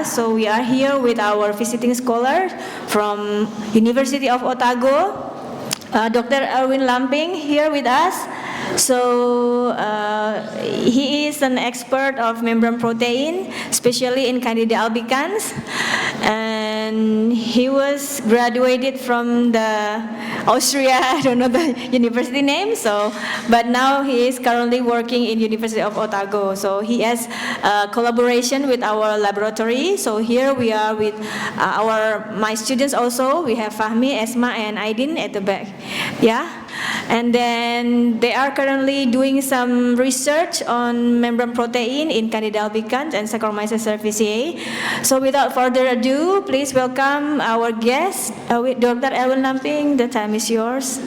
So we are here with our visiting scholar from University of Otago, Dr. Erwin Lamping, here with us. So he is an expert of membrane protein, especially in Candida albicans, and he was graduated from the Austria, I don't know the university name, but now he is currently working in University of Otago. So he has collaboration with our laboratory. So here we are with my students also. We have Fahmi, Esma, and Aidin at the back. Yeah. And then they are currently doing some research on membrane protein in Candida albicans and Saccharomyces cerevisiae. So without further ado, please welcome our guest, Dr. Erwin Lamping. The time is yours.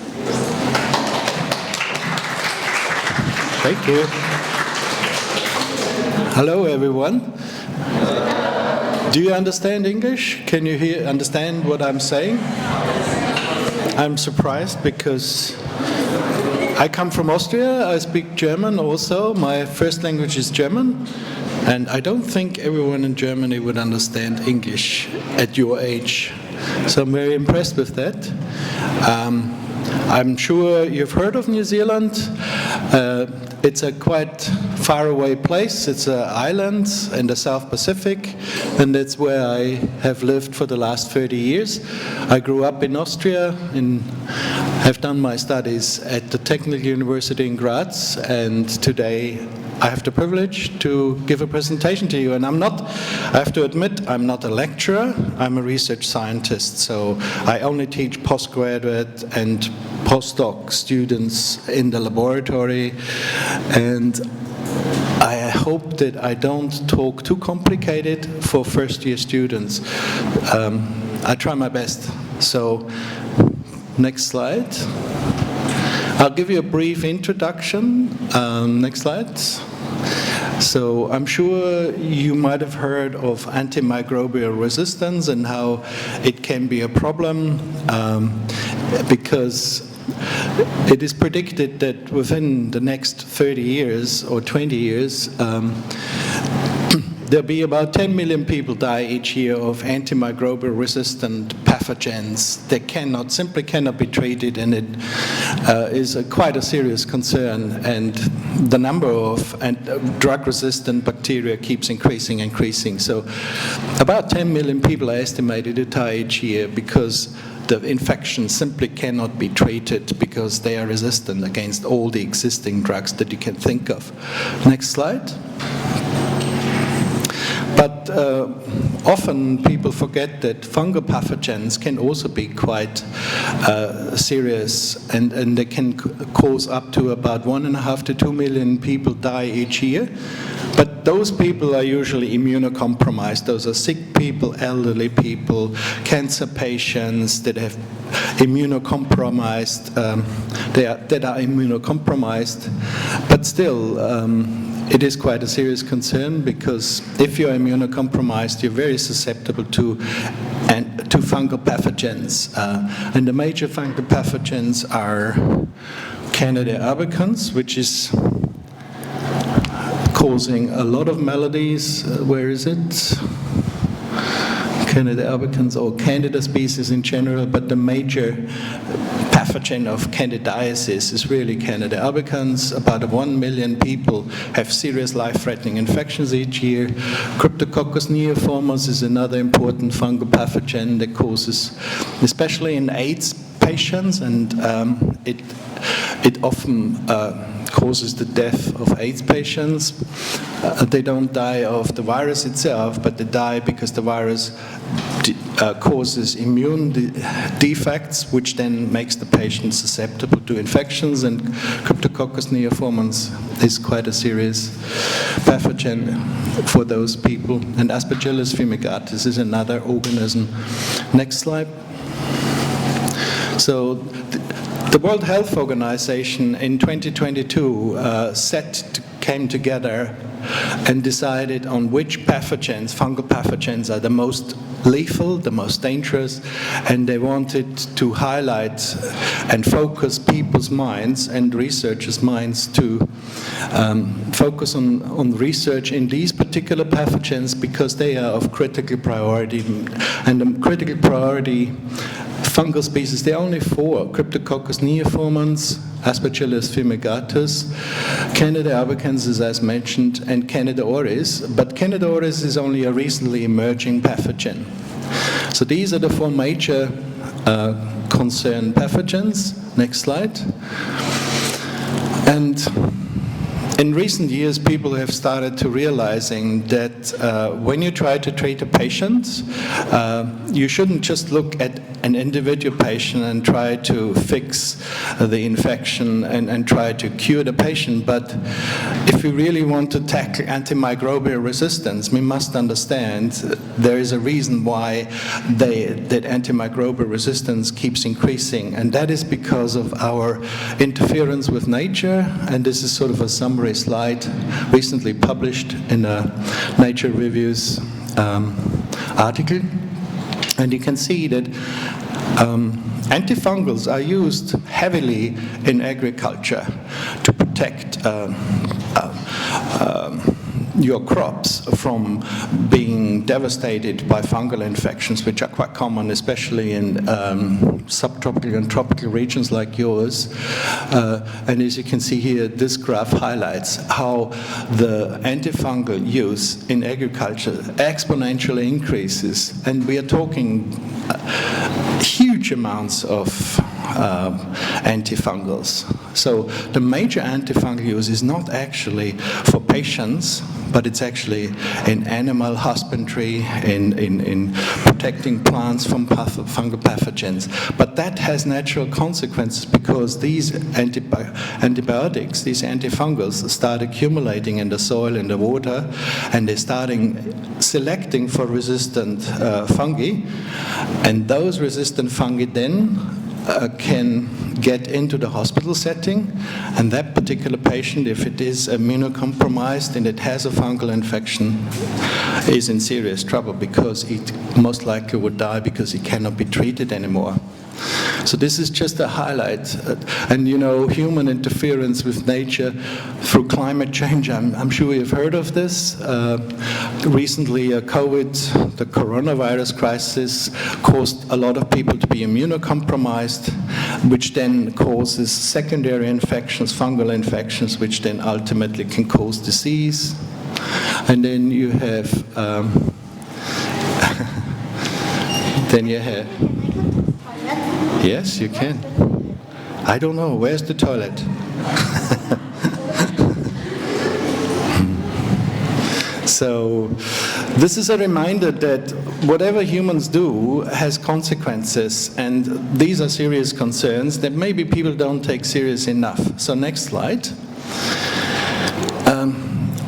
Thank you. Hello, everyone. Do you understand English? Can you understand what I'm saying? I'm surprised because I come from Austria. I speak German also. My first language is German. And I don't think everyone in Germany would understand English at your age. So I'm very impressed with that. I'm sure you've heard of New Zealand. It's a quite far away place. It's an island in the South Pacific, and that's where I have lived for the last 30 years. I grew up in Austria and have done my studies at the Technical University in Graz, and today I have the privilege to give a presentation to you. And I have to admit, I'm not a lecturer, I'm a research scientist. So I only teach postgraduate and postdoc students in the laboratory. And I hope that I don't talk too complicated for first-year students. I try my best. So, next slide. I'll give you a brief introduction. Next slide. So I'm sure you might have heard of antimicrobial resistance and how it can be a problem because it is predicted that within the next 30 years or 20 years, there'll be about 10 million people die each year of antimicrobial resistant pathogens that simply cannot be treated, and it is quite a serious concern. And the number of drug-resistant bacteria keeps increasing. So about 10 million people are estimated to die each year because the infection simply cannot be treated because they are resistant against all the existing drugs that you can think of. Next slide. But often people forget that fungal pathogens can also be quite serious, and they can cause up to about 1.5 to 2 million people die each year. But those people are usually immunocompromised. Those are sick people, elderly people, cancer patients that have immunocompromised, that are immunocompromised. But still, it is quite a serious concern because if you're immunocompromised, you're very susceptible to fungal pathogens. And the major fungal pathogens are Candida albicans, which is causing a lot of maladies. Where is it? Candida albicans, or Candida species in general, but the major pathogen of candidiasis is really Candida albicans. About 1 million people have serious life-threatening infections each year. Cryptococcus neoformans is another important fungal pathogen that causes, especially in AIDS patients, and it often causes the death of AIDS patients. They don't die of the virus itself, but they die because the virus causes immune defects, which then makes the patient susceptible to infections, and Cryptococcus neoformans is quite a serious pathogen for those people. And Aspergillus fumigatus is another organism. Next slide. So the World Health Organization in 2022 came together and decided on which pathogens, fungal pathogens, are the most lethal, the most dangerous, and they wanted to highlight and focus people's minds and researchers' minds to focus on research in these particular pathogens because they are of critical priority. And the critical priority fungal species, there are only 4: Cryptococcus neoformans, Aspergillus fumigatus, Candida albicans, as mentioned, and Candida auris. But Candida auris is only a recently emerging pathogen. So these are the 4 major concern pathogens. Next slide. And in recent years, people have started to realizing that when you try to treat a patient, you shouldn't just look at an individual patient and try to fix the infection and try to cure the patient. But if we really want to tackle antimicrobial resistance, we must understand there is a reason why that antimicrobial resistance keeps increasing, and that is because of our interference with nature. And this is sort of a summary slide recently published in a Nature Reviews article. And you can see that antifungals are used heavily in agriculture to protect your crops from being devastated by fungal infections, which are quite common, especially in subtropical and tropical regions like yours. And as you can see here, this graph highlights how the antifungal use in agriculture exponentially increases. And we are talking huge amounts of antifungals. So the major antifungal use is not actually for patients, but it's actually in animal husbandry, in protecting plants from fungal pathogens. But that has natural consequences because these antibiotics, these antifungals, start accumulating in the soil, in the water, and they're starting selecting for resistant fungi. And those resistant fungi then can get into the hospital setting, and that particular patient, if it is immunocompromised and it has a fungal infection, is in serious trouble because it most likely would die because it cannot be treated anymore. So this is just a highlight. And you know, human interference with nature through climate change, I'm sure you've heard of this. Recently, COVID, the coronavirus crisis, caused a lot of people to be immunocompromised, which then causes secondary infections, fungal infections, which then ultimately can cause disease. And then you have, Yes, you can. I don't know. Where's the toilet? So this is a reminder that whatever humans do has consequences, and these are serious concerns that maybe people don't take serious enough. So next slide.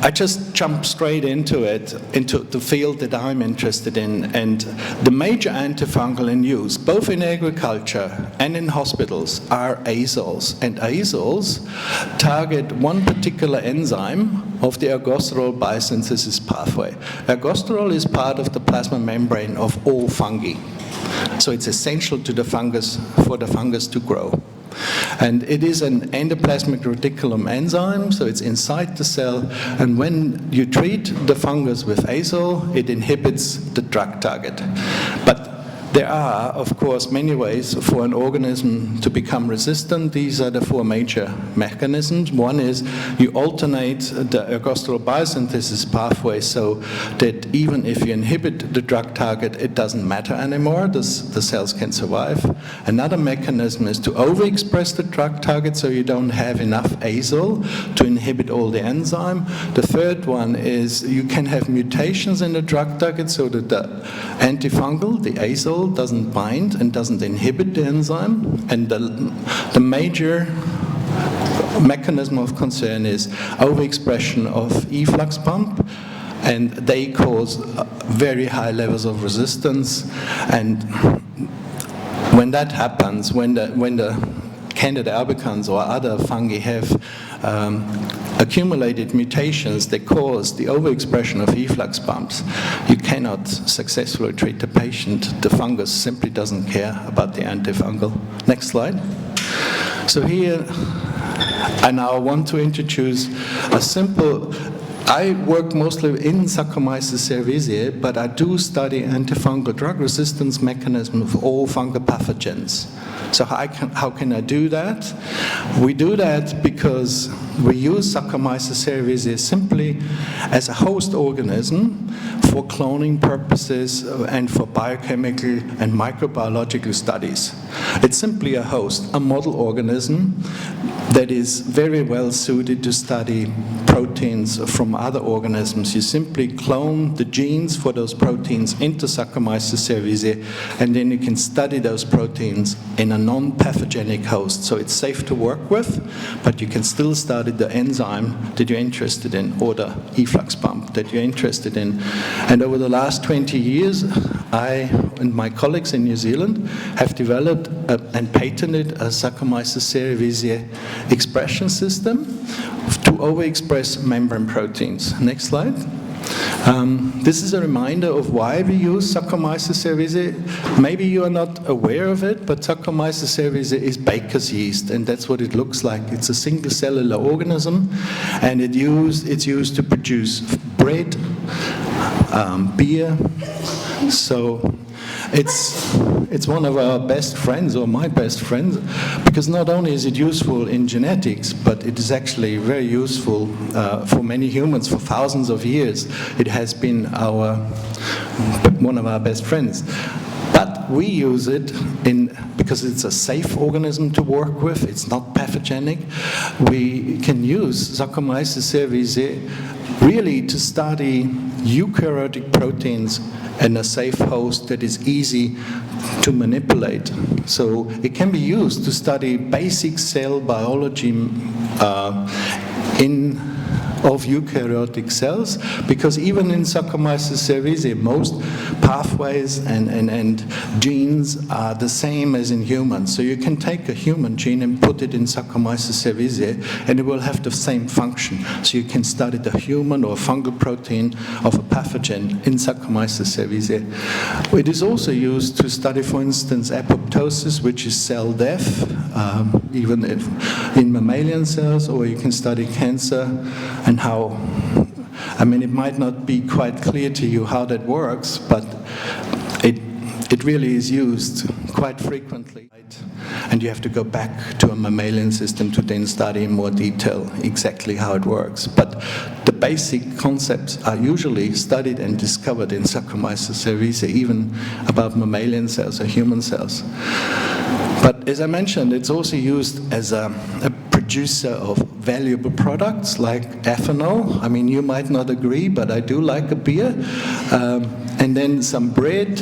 I just jump straight into it, into the field that I'm interested in, and the major antifungal in use, both in agriculture and in hospitals, are azoles. And azoles target one particular enzyme of the ergosterol biosynthesis pathway. Ergosterol is part of the plasma membrane of all fungi. So it's essential to the fungus, for the fungus to grow. And it is an endoplasmic reticulum enzyme, so it's inside the cell, and when you treat the fungus with azole, it inhibits the drug target. But there are, of course, many ways for an organism to become resistant. These are the 4 major mechanisms. One is you alternate the ergosterol biosynthesis pathway so that even if you inhibit the drug target, it doesn't matter anymore. The cells can survive. Another mechanism is to overexpress the drug target so you don't have enough azole to inhibit all the enzyme. The third one is you can have mutations in the drug target so that the antifungal, the azole, doesn't bind and doesn't inhibit the enzyme. And the major mechanism of concern is overexpression of efflux pump, and they cause very high levels of resistance. And when that happens, when the Candida albicans or other fungi have accumulated mutations that cause the overexpression of efflux pumps, you cannot successfully treat the patient. The fungus simply doesn't care about the antifungal. Next slide. So here And I want to introduce a simple, I work mostly in Saccharomyces cerevisiae, but I do study antifungal drug resistance mechanism of all fungal pathogens. So how can I do that? We do that because we use Saccharomyces cerevisiae simply as a host organism for cloning purposes and for biochemical and microbiological studies. It's simply a host, a model organism that is very well suited to study proteins from other organisms. You simply clone the genes for those proteins into Saccharomyces cerevisiae, and then you can study those proteins in a non-pathogenic host. So it's safe to work with, but you can still study the enzyme that you're interested in, or the efflux pump that you're interested in. And over the last 20 years, I and my colleagues in New Zealand have developed and patented a Saccharomyces cerevisiae expression system to overexpress membrane proteins. Next slide. This is a reminder of why we use Saccharomyces cerevisiae. Maybe you are not aware of it, but Saccharomyces cerevisiae is baker's yeast, and that's what it looks like. It's a single cellular organism, and it's used to produce bread, beer. So it's one of our best friends, or my best friends, because not only is it useful in genetics, but it is actually very useful for many humans for thousands of years. It has been one of our best friends. But we use it because it's a safe organism to work with, it's not pathogenic. We can use Saccharomyces cerevisiae really to study eukaryotic proteins in a safe host that is easy to manipulate. So it can be used to study basic cell biology of eukaryotic cells, because even in Saccharomyces cerevisiae, most pathways and genes are the same as in humans. So you can take a human gene and put it in Saccharomyces cerevisiae, and it will have the same function. So you can study the human or fungal protein of a pathogen in Saccharomyces cerevisiae. It is also used to study, for instance, apoptosis, which is cell death, even in mammalian cells, or you can study cancer and how, it might not be quite clear to you how that works, but it really is used quite frequently. And you have to go back to a mammalian system to then study in more detail exactly how it works. But the basic concepts are usually studied and discovered in Saccharomyces cerevisiae, even about mammalian cells or human cells. But as I mentioned, it's also used as a producer of valuable products like ethanol. You might not agree, but I do like a beer. And then some bread.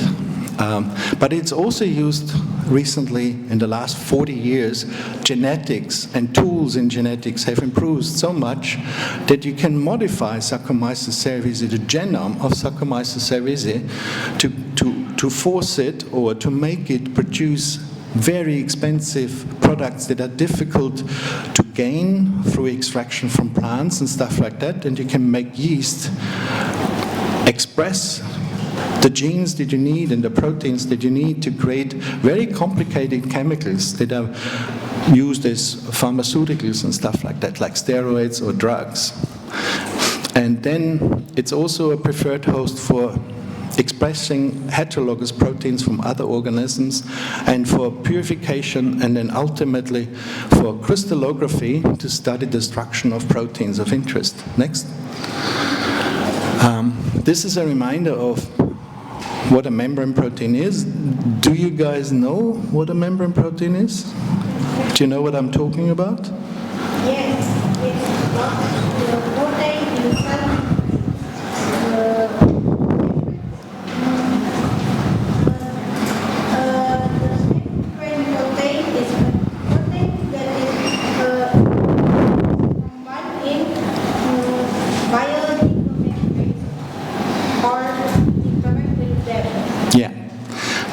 But it's also used recently, in the last 40 years, genetics and tools in genetics have improved so much that you can modify Saccharomyces cerevisiae, the genome of Saccharomyces cerevisiae, to force it or to make it produce very expensive products that are difficult to gain through extraction from plants and stuff like that. And you can make yeast express the genes that you need and the proteins that you need to create very complicated chemicals that are used as pharmaceuticals and stuff like that, like steroids or drugs. And then it's also a preferred host for expressing heterologous proteins from other organisms, and for purification, and then ultimately for crystallography to study the destruction of proteins of interest. Next. This is a reminder of what a membrane protein is. Do you guys know what a membrane protein is? Do you know what I'm talking about? Yes, the protein inside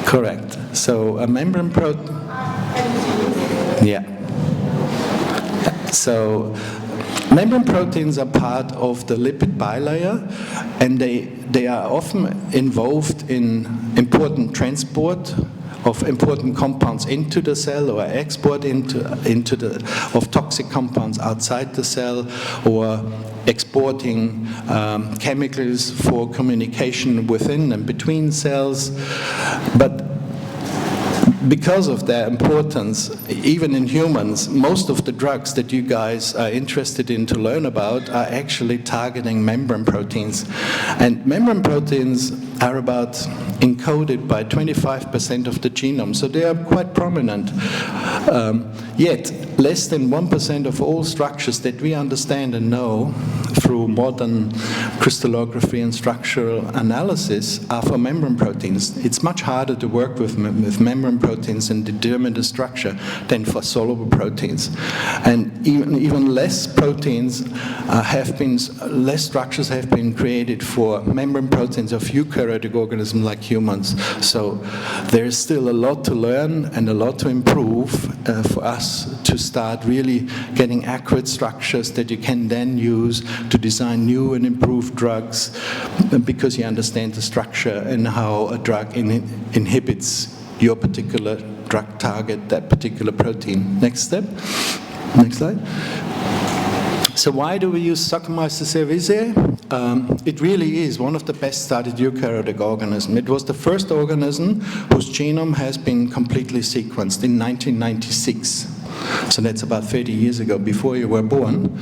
Correct. So a membrane protein. Yeah. So membrane proteins are part of the lipid bilayer, and they are often involved in important transport of important compounds into the cell, or export of toxic compounds outside the cell, or exporting chemicals for communication within and between cells. But because of their importance, even in humans, most of the drugs that you guys are interested in to learn about are actually targeting membrane proteins. And membrane proteins are about encoded by 25% of the genome, so they are quite prominent. Yet, less than 1% of all structures that we understand and know through modern crystallography and structural analysis are for membrane proteins. It's much harder to work with membrane proteins and determine the structure than for soluble proteins. And even less proteins less structures have been created for membrane proteins of eukaryotic organisms like humans. So there is still a lot to learn and a lot to improve for us to start really getting accurate structures that you can then use to design new and improved drugs, because you understand the structure and how a drug inhibits your particular drug target, that particular protein. Next step. Next slide. So why do we use Saccharomyces cerevisiae? It really is one of the best studied eukaryotic organisms. It was the first organism whose genome has been completely sequenced in 1996. So that's about 30 years ago, before you were born,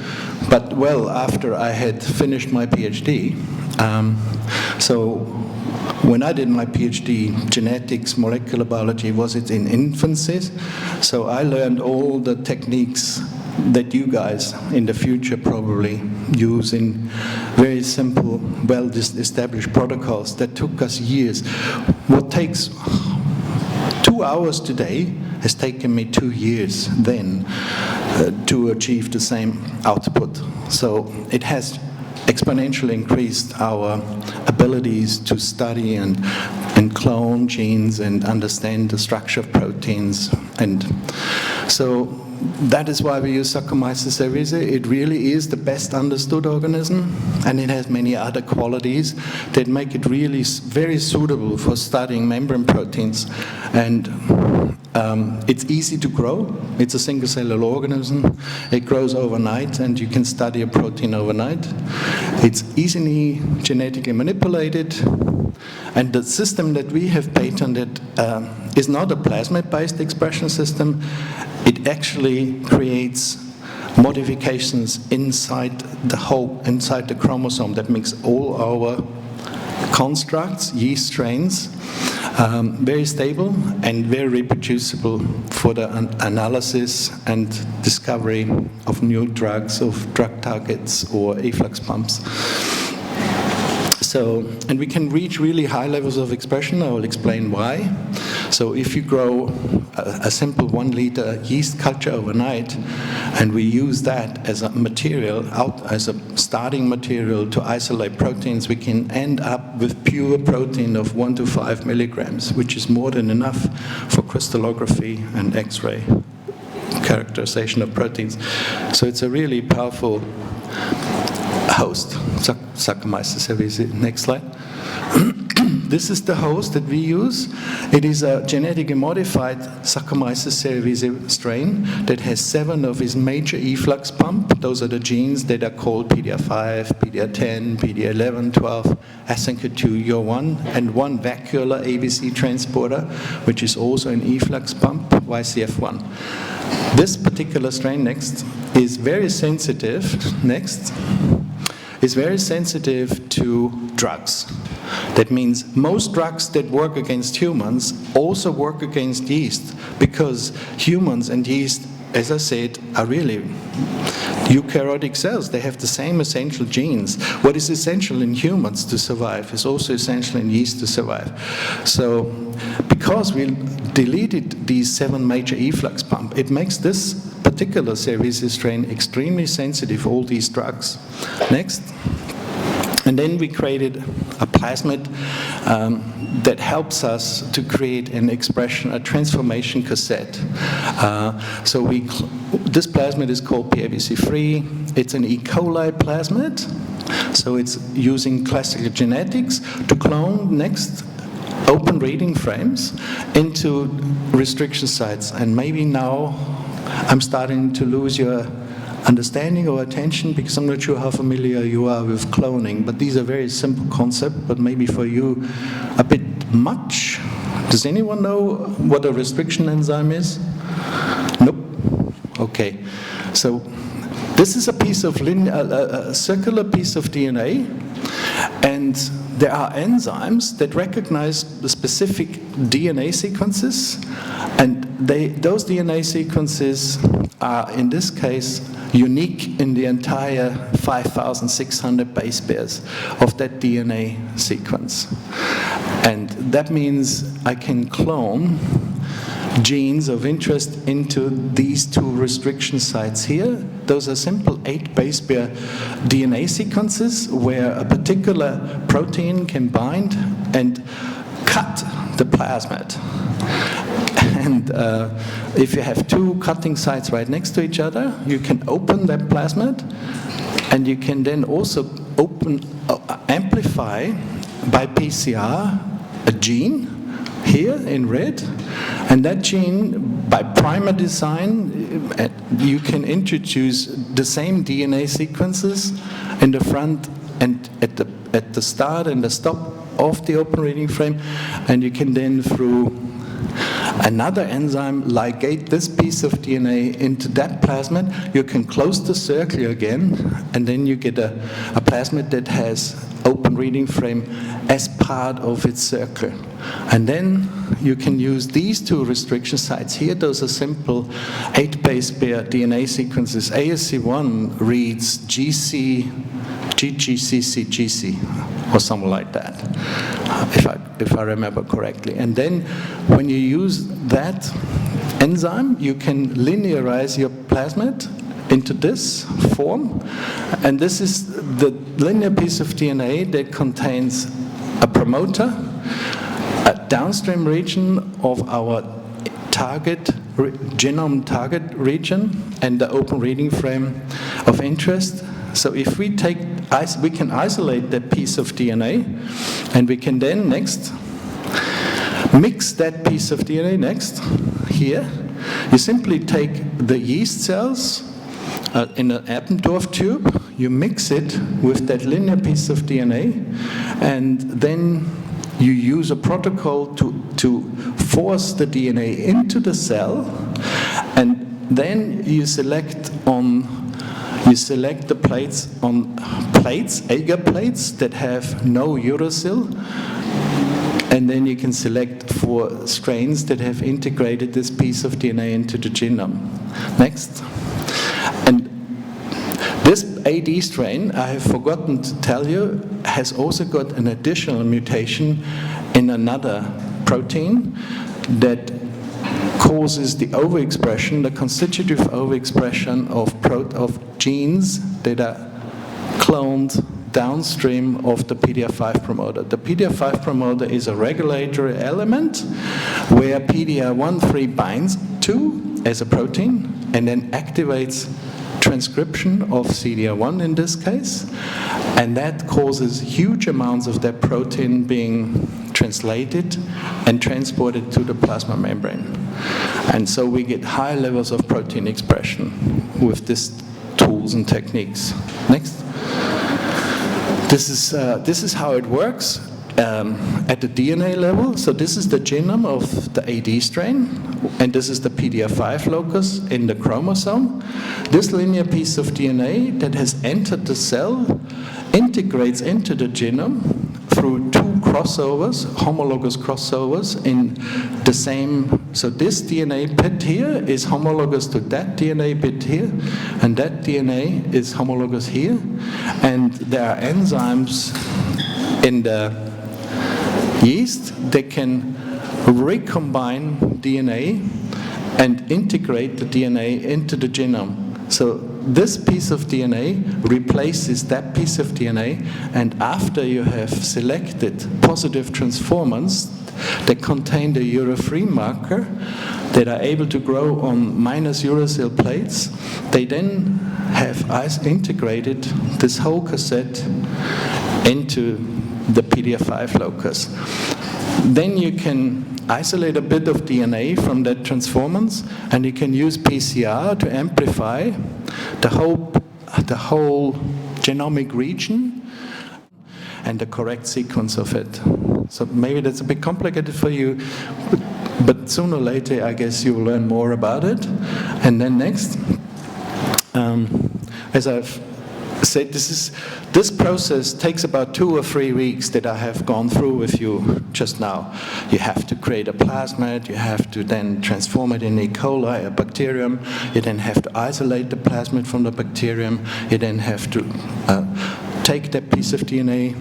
but well after I had finished my PhD. So when I did my PhD, genetics, molecular biology, was it in infancy. So I learned all the techniques that you guys in the future probably use in very simple, well-established protocols that took us years. What takes 2 hours today has taken me 2 years then to achieve the same output. So it has exponentially increased our abilities to study and clone genes and understand the structure of proteins. And so that is why we use Saccharomyces cerevisiae. It really is the best understood organism, and it has many other qualities that make it really very suitable for studying membrane proteins. And it's easy to grow. It's a single cellular organism. It grows overnight, and you can study a protein overnight. It's easily genetically manipulated, and the system that we have patented is not a plasmid-based expression system. It actually creates modifications inside the chromosome that makes all our constructs, yeast strains, very stable and very reproducible for the analysis and discovery of new drugs, of drug targets or efflux pumps. So, and we can reach really high levels of expression. I will explain why. So if you grow a simple 1 liter yeast culture overnight, and we use that as a material, as a starting material to isolate proteins, we can end up with pure protein of 1 to 5 milligrams, which is more than enough for crystallography and X-ray characterization of proteins. So it's a really powerful host, Saccharomyces cerevisiae. Next slide. This is the host that we use. It is a genetically modified Saccharomyces cerevisiae strain that has 7 of its major efflux pump. Those are the genes that are called PDR5, PDR10, PDR11, 12, SNK2, UR1, and 1 vacuolar ABC transporter, which is also an efflux pump, YCF1. This particular strain, next, is very sensitive, is very sensitive to drugs. That means most drugs that work against humans also work against yeast, because humans and yeast, as I said, are really eukaryotic cells. They have the same essential genes. What is essential in humans to survive is also essential in yeast to survive. So because we deleted these 7 major efflux pumps, it makes this particular cerevisiae strain extremely sensitive to all these drugs. Next. And then we created a plasmid that helps us to create an expression, a transformation cassette. This plasmid is called PABC3. It's an E. coli plasmid. So it's using classical genetics to clone next open reading frames into restriction sites. And maybe now I'm starting to lose your understanding or attention, because I'm not sure how familiar you are with cloning, but these are very simple concepts, but maybe for you a bit much. Does anyone know what a restriction enzyme is? Nope. Okay. So this is a piece of a circular piece of DNA, and there are enzymes that recognize the specific DNA sequences, and those DNA sequences are, in this case, unique in the entire 5,600 base pairs of that DNA sequence. And that means I can clone genes of interest into these two restriction sites here. Those are simple 8 base pair DNA sequences where a particular protein can bind and cut the plasmid. And if you have 2 cutting sites right next to each other, you can open that plasmid, and you can then also amplify by PCR a gene here in red, and that gene, by primer design, you can introduce the same DNA sequences in the front and at the start and the stop of the open reading frame, and you can then, through another enzyme, ligate this piece of DNA into that plasmid. You can close the circle again, and then you get a plasmid that has open reading frame as part of its circle. And then you can use these 2 restriction sites here. Those are simple 8 base pair DNA sequences. ASC1 reads GC, GGCC, GC, or something like that, if I remember correctly. And then when you use that enzyme, you can linearize your plasmid into this form. And this is the linear piece of DNA that contains a promoter, a downstream region of our genome target region, and the open reading frame of interest. So if we can isolate that piece of DNA, and we can then next mix that piece of DNA next here. You simply take the yeast cells in an Eppendorf tube, you mix it with that linear piece of DNA, and then you use a protocol to force the DNA into the cell, and then you select the plates on agar plates that have no uracil, and then you can select for strains that have integrated this piece of DNA into the genome. Next. And this AD strain, I have forgotten to tell you, has also got an additional mutation in another protein that causes the overexpression, the constitutive overexpression of genes that are cloned downstream of the PDR5 promoter. The PDR5 promoter is a regulatory element where PDR13 binds to as a protein and then activates transcription of CDR1 in this case, and that causes huge amounts of that protein being translated and transported to the plasma membrane. And so we get high levels of protein expression with these tools and techniques. Next. This is how it works at the DNA level. So this is the genome of the AD strain, and this is the PDR5 locus in the chromosome. This linear piece of DNA that has entered the cell integrates into the genome through 2 crossovers, homologous crossovers in the same. So this DNA bit here is homologous to that DNA bit here, and that DNA is homologous here. And there are enzymes in the yeast that can recombine DNA and integrate the DNA into the genome. So this piece of DNA replaces that piece of DNA, and after you have selected positive transformants that contain the ura-free marker that are able to grow on minus uracil plates, they then have integrated this whole cassette into the PDR5 locus. Then you can isolate a bit of DNA from that transformance, and you can use PCR to amplify the whole genomic region and the correct sequence of it. So maybe that's a bit complicated for you, but sooner or later I guess you will learn more about it. And then next, as I've said, this process takes about 2 or 3 weeks that I have gone through with you just now. You have to create a plasmid, you have to then transform it in E. coli, a bacterium, you then have to isolate the plasmid from the bacterium, you then have to take that piece of DNA,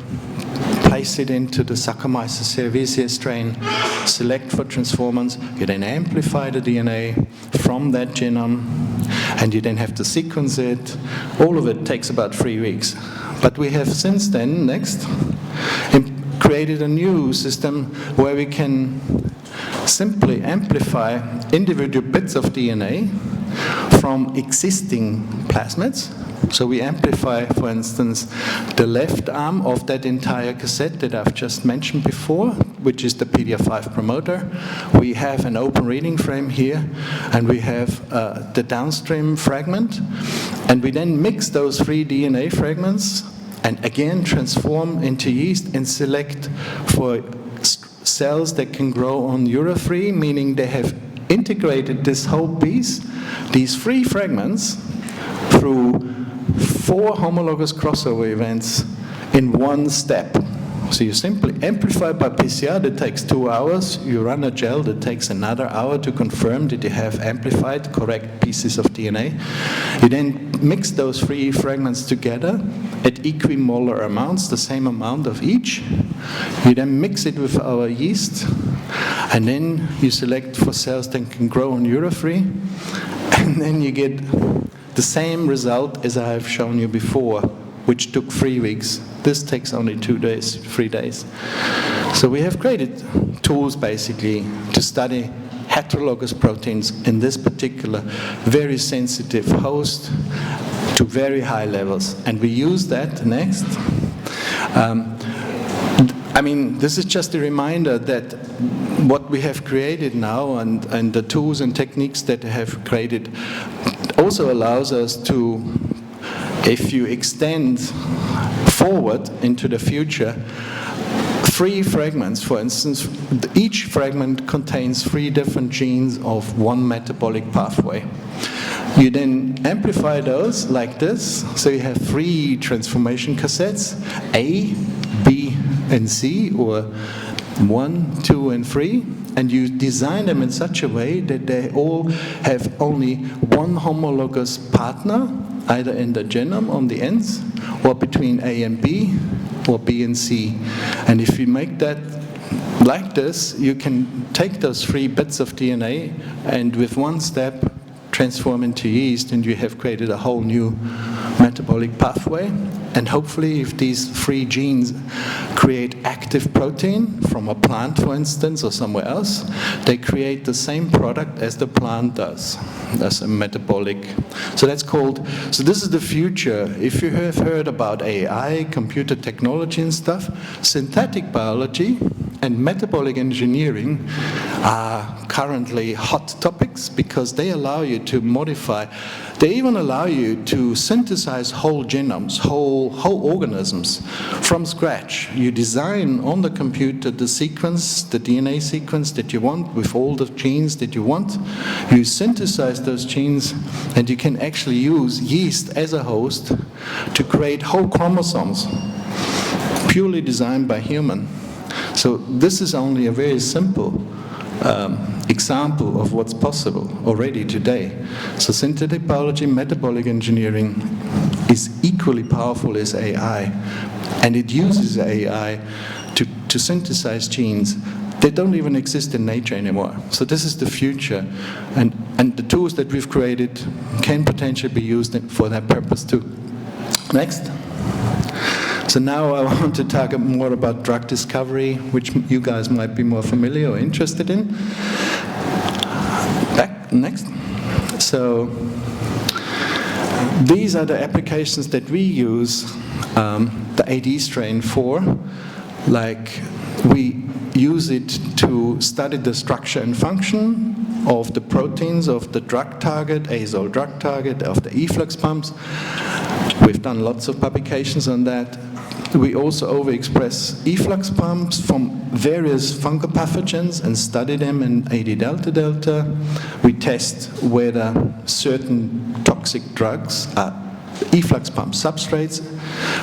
place it into the Saccharomyces cerevisiae strain, select for transformance, you then amplify the DNA from that genome, and you then have to sequence it. All of it takes about 3 weeks. But we have since then, next, created a new system where we can simply amplify individual bits of DNA from existing plasmids. So we amplify, for instance, the left arm of that entire cassette that I've just mentioned before, which is the PDR5 promoter. We have an open reading frame here, and we have the downstream fragment. And we then mix those 3 DNA fragments and again transform into yeast and select for cells that can grow on urofree, meaning they have integrated this whole piece, these 3 fragments, through 4 homologous crossover events in one step. So you simply amplify by PCR, that takes 2 hours. You run a gel that takes another hour to confirm that you have amplified correct pieces of DNA. You then mix those 3 fragments together at equimolar amounts, the same amount of each. You then mix it with our yeast, and then you select for cells that can grow on urofree, and then you get the same result as I have shown you before, which took 3 weeks. This takes only 2 days, 3 days. So we have created tools basically to study heterologous proteins in this particular very sensitive host to very high levels. And we use that next. I mean, this is just a reminder that what we have created now and the tools and techniques that we have created also allows us to, if you extend forward into the future, 3 fragments, for instance, each fragment contains 3 different genes of one metabolic pathway. You then amplify those like this, so you have 3 transformation cassettes, A, B, and C, or 1, 2, and 3, and you design them in such a way that they all have only one homologous partner, either in the genome on the ends, or between A and B, or B and C. And if you make that like this, you can take those 3 bits of DNA and with one step transform into yeast, and you have created a whole new metabolic pathway. And hopefully, if these 3 genes create active protein from a plant, for instance, or somewhere else, they create the same product as the plant does. That's a metabolic. So that's called, so this is the future. If you have heard about AI, computer technology and stuff, synthetic biology and metabolic engineering are currently hot topics because they allow you to modify, they even allow you to synthesize whole genomes, whole organisms from scratch. You design on the computer the sequence, the DNA sequence that you want with all the genes that you want. You synthesize those genes, and you can actually use yeast as a host to create whole chromosomes purely designed by human. So this is only a very simple example of what's possible already today. So synthetic biology, metabolic engineering is equally powerful as AI, and it uses AI to synthesize genes that don't even exist in nature anymore. So this is the future, and the tools that we've created can potentially be used for that purpose too. Next. So now I want to talk more about drug discovery, which you guys might be more familiar or interested in. Back, next. So these are the applications that we use the AD strain for, like we use it to study the structure and function of the proteins of the drug target, azole drug target, of the efflux pumps. We've done lots of publications on that. We also overexpress efflux pumps from various fungal pathogens and study them in AD delta. We test whether certain toxic drugs are efflux pump substrates.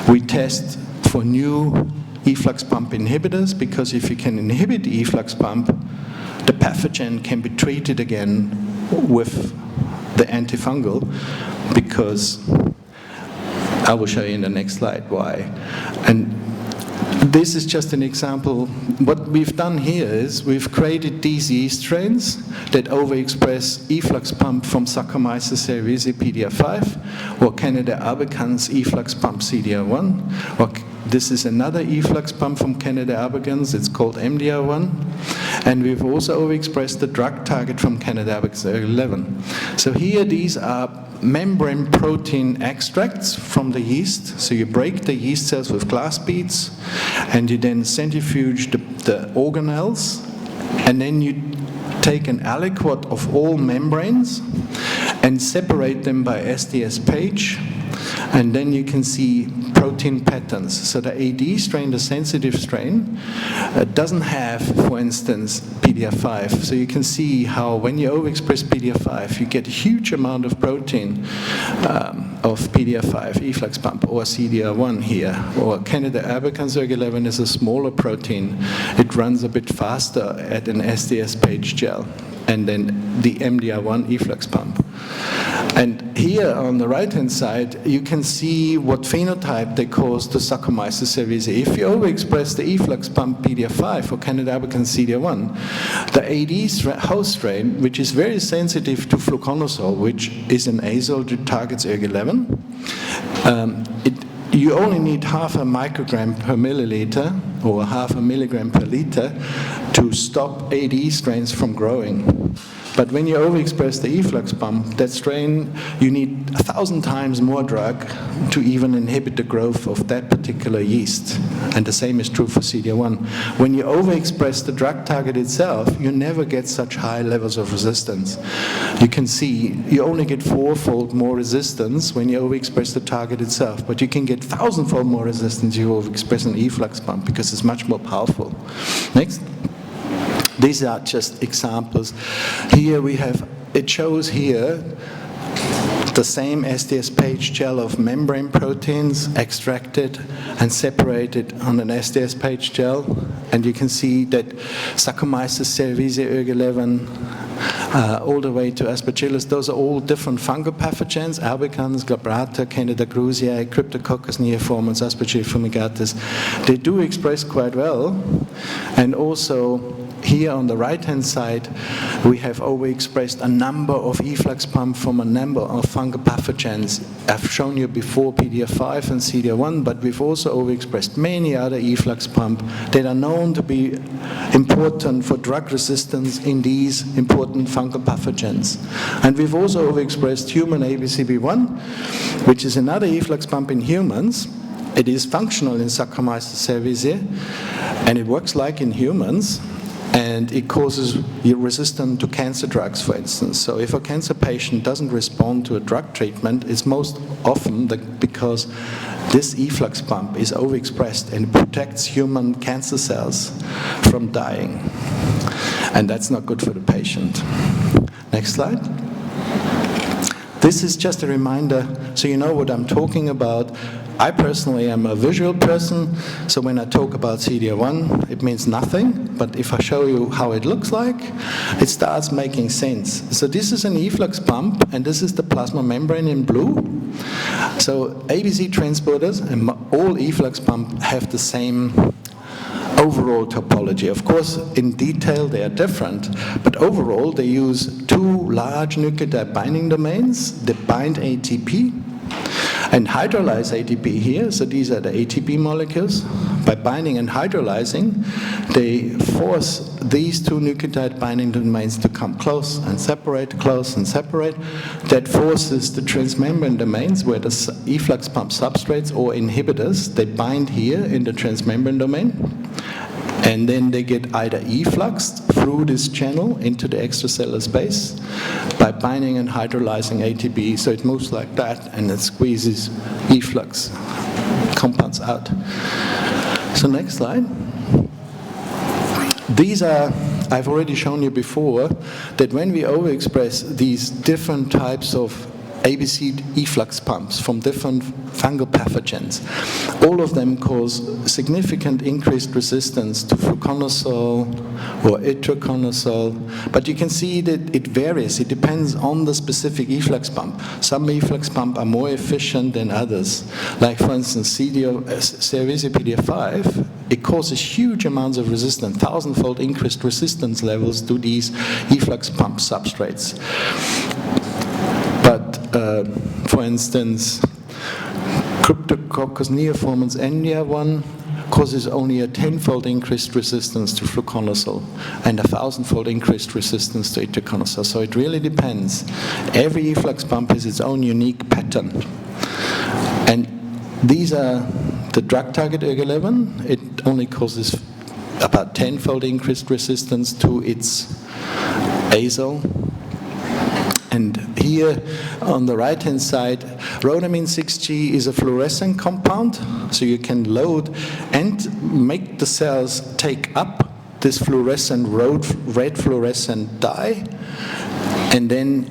We test for new efflux pump inhibitors, because if you can inhibit the efflux pump, the pathogen can be treated again with the antifungal, because I will show you in the next slide why. And this is just an example. What we've done here is we've created these yeast strains that overexpress efflux pump from Saccharomyces cerevisiae PDR5, or Candida albicans efflux pump CDR1, or this is another efflux pump from Candida albicans, it's called MDR1. And we've also overexpressed the drug target from Candida albicans 11. So here these are membrane protein extracts from the yeast. So you break the yeast cells with glass beads, and you then centrifuge the organelles, and then you take an aliquot of all membranes and separate them by SDS page, and then you can see protein patterns. So the AD strain, the sensitive strain, doesn't have, for instance, PDR5. So you can see how when you overexpress PDR5, you get a huge amount of protein of PDR5, efflux pump, or CDR1 here. Or Candida albicans ERG11 is a smaller protein. It runs a bit faster at an SDS page gel. And then the MDR1 efflux pump. And here on the right-hand side, you can see what phenotype they cause to Saccharomyces cerevisiae. If you overexpress the efflux pump PDR5 or Candida albicans CDR1, the AD host strain, which is very sensitive to fluconazole, which is an azole that targets ERG11, you only need half a microgram per milliliter or half a milligram per liter to stop AD strains from growing. But when you overexpress the efflux pump, that strain, you need 1,000 times more drug to even inhibit the growth of that particular yeast. And the same is true for CDR1. When you overexpress the drug target itself, you never get such high levels of resistance. You can see you only get 4-fold more resistance when you overexpress the target itself, but you can get 1,000-fold more resistance if you overexpress an efflux pump, because it's much more powerful. Next. These are just examples. Here we have, it shows here the same SDS page gel of membrane proteins extracted and separated on an SDS page gel. And you can see that Saccharomyces cerevisiae ERG11 all the way to Aspergillus, those are all different fungal pathogens, albicans, glabrata, Candida krusei, Cryptococcus neoformans, Aspergillus fumigatus. They do express quite well. And also, here on the right-hand side, we have overexpressed a number of efflux pump from a number of fungal pathogens. I've shown you before PDR5 and CDR1, but we've also overexpressed many other efflux pump that are known to be important for drug resistance in these important fungal pathogens. And we've also overexpressed human ABCB1, which is another efflux pump in humans. It is functional in Saccharomyces cerevisiae, and it works like in humans. And it causes you resistant to cancer drugs, for instance. So if a cancer patient doesn't respond to a drug treatment, it's most often because this efflux pump is overexpressed and it protects human cancer cells from dying. And that's not good for the patient. Next slide. This is just a reminder, so you know what I'm talking about. I personally am a visual person, so when I talk about CDR1, it means nothing, but if I show you how it looks like, it starts making sense. So this is an efflux pump, and this is the plasma membrane in blue. So ABC transporters and all efflux pumps have the same overall topology. Of course, in detail they are different, but overall they use two large nucleotide binding domains that bind ATP and hydrolyze ATP here. So these are the ATP molecules. By binding and hydrolyzing, they force these two nucleotide binding domains to come close and separate, close and separate. That forces the transmembrane domains where the efflux pump substrates or inhibitors, they bind here in the transmembrane domain. And then they get either effluxed through this channel into the extracellular space by binding and hydrolyzing ATP. So it moves like that, and it squeezes efflux compounds out. So next slide. These are, I've already shown you before, that when we overexpress these different types of ABC efflux pumps from different fungal pathogens, all of them cause significant increased resistance to fluconazole or itraconazole. But you can see that it varies. It depends on the specific efflux pump. Some efflux pumps are more efficient than others. Like, for instance, cerevisiae PD5, it causes huge amounts of resistance, 1,000-fold increased resistance levels to these efflux pump substrates. But, for instance, Cryptococcus neoformans NDR1 causes only a 10-fold increased resistance to fluconazole and a 1,000-fold increased resistance to itraconazole. So it really depends. Every efflux pump has its own unique pattern. And these are the drug target ERG11. It only causes about 10-fold increased resistance to its azole. And here on the right-hand side, rhodamine 6G is a fluorescent compound, so you can load and make the cells take up this fluorescent red fluorescent dye, and then